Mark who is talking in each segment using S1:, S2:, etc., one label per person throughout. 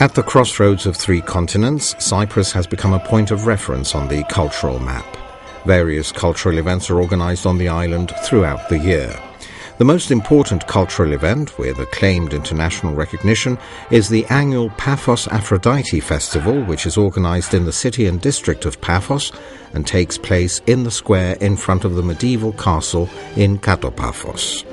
S1: At the crossroads of three continents, Cyprus has become a point of reference on the cultural map. Various cultural events are organized on the island throughout the year. The most important cultural event, with acclaimed international recognition, is the annual PAFOS Aphrodite Festival, which is organized in the city and district of Paphos and takes place in the square in front of the medieval castle in Paphos.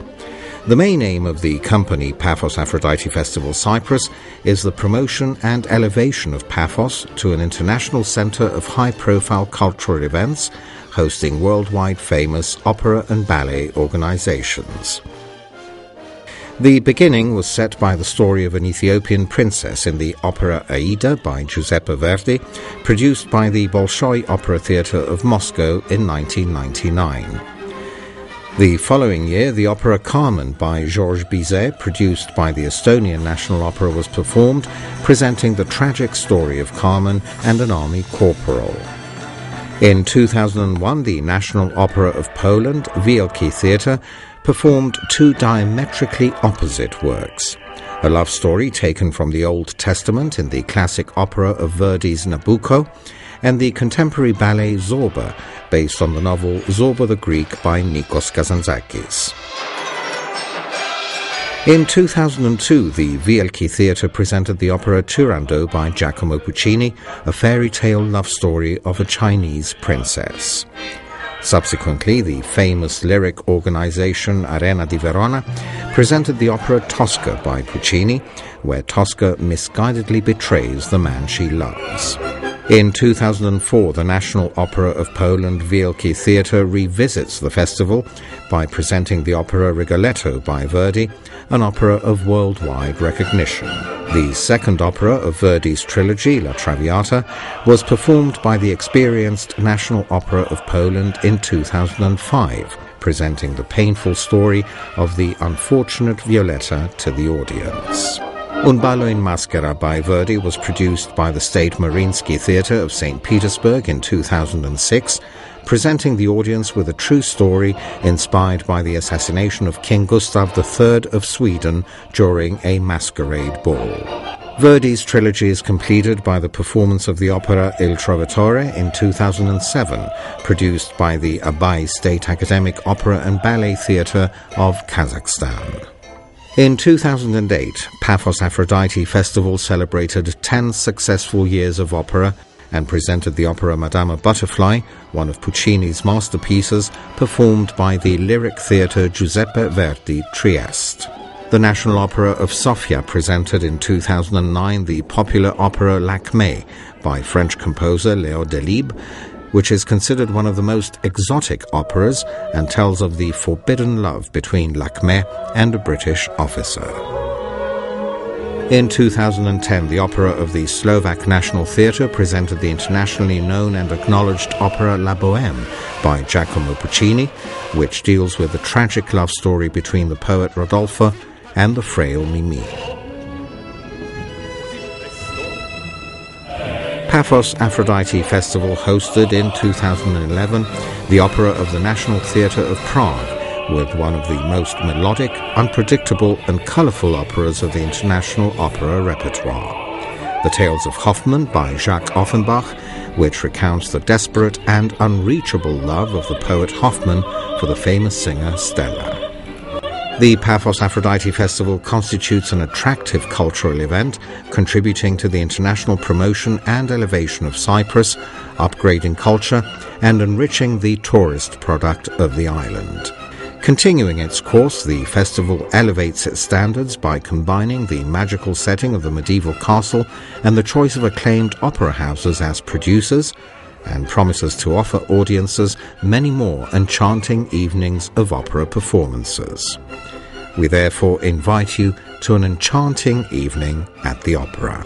S1: The main aim of the company PAFOS Aphrodite Festival Cyprus is the promotion and elevation of Paphos to an international centre of high-profile cultural events, hosting worldwide famous opera and ballet organizations. The beginning was set by the story of an Ethiopian princess in the opera Aida by Giuseppe Verdi, produced by the Bolshoi Opera Theatre of Moscow in 1999. The following year, the opera Carmen by Georges Bizet, produced by the Estonian National Opera, was performed, presenting the tragic story of Carmen and an army corporal. In 2001, the National Opera of Poland, Wielki Theatre, performed two diametrically opposite works: a love story taken from the Old Testament in the classic opera of Verdi's Nabucco, and the contemporary ballet Zorba, based on the novel Zorba the Greek by Nikos Kazantzakis. In 2002, the Wielki Theatre presented the opera Turandot by Giacomo Puccini, a fairy tale love story of a Chinese princess. Subsequently, the famous lyric organization Arena di Verona presented the opera Tosca by Puccini, where Tosca misguidedly betrays the man she loves. In 2004, the National Opera of Poland Wielki Theatre revisits the festival by presenting the opera Rigoletto by Verdi, an opera of worldwide recognition. The second opera of Verdi's trilogy, La Traviata, was performed by the experienced National Opera of Poland in 2005, presenting the painful story of the unfortunate Violetta to the audience. Un ballo in maschera by Verdi was produced by the State Mariinsky Theatre of St. Petersburg in 2006, presenting the audience with a true story inspired by the assassination of King Gustav III of Sweden during a masquerade ball. Verdi's trilogy is completed by the performance of the opera Il Trovatore in 2007, produced by the Abay State Academic Opera and Ballet Theatre of Kazakhstan. In 2008, PAFOS Aphrodite Festival celebrated 10 successful years of opera and presented the opera Madama Butterfly, one of Puccini's masterpieces, performed by the Lyric Theatre Giuseppe Verdi, Trieste. The National Opera of Sofia presented in 2009 the popular opera Lakmé by French composer Léo Delibes, which is considered one of the most exotic operas and tells of the forbidden love between Lakmé and a British officer. In 2010, the opera of the Slovak National Theatre presented the internationally known and acknowledged opera La Bohème by Giacomo Puccini, which deals with the tragic love story between the poet Rodolfo and the frail Mimi. PAFOS Aphrodite Festival hosted in 2011 the opera of the National Theatre of Prague, with one of the most melodic, unpredictable and colourful operas of the international opera repertoire. The Tales of Hoffmann by Jacques Offenbach, which recounts the desperate and unreachable love of the poet Hoffmann for the famous singer Stella. The PAFOS Aphrodite Festival constitutes an attractive cultural event, contributing to the international promotion and elevation of Cyprus, upgrading culture, and enriching the tourist product of the island. Continuing its course, the festival elevates its standards by combining the magical setting of the medieval castle and the choice of acclaimed opera houses as producers, and promises to offer audiences many more enchanting evenings of opera performances. We therefore invite you to an enchanting evening at the opera.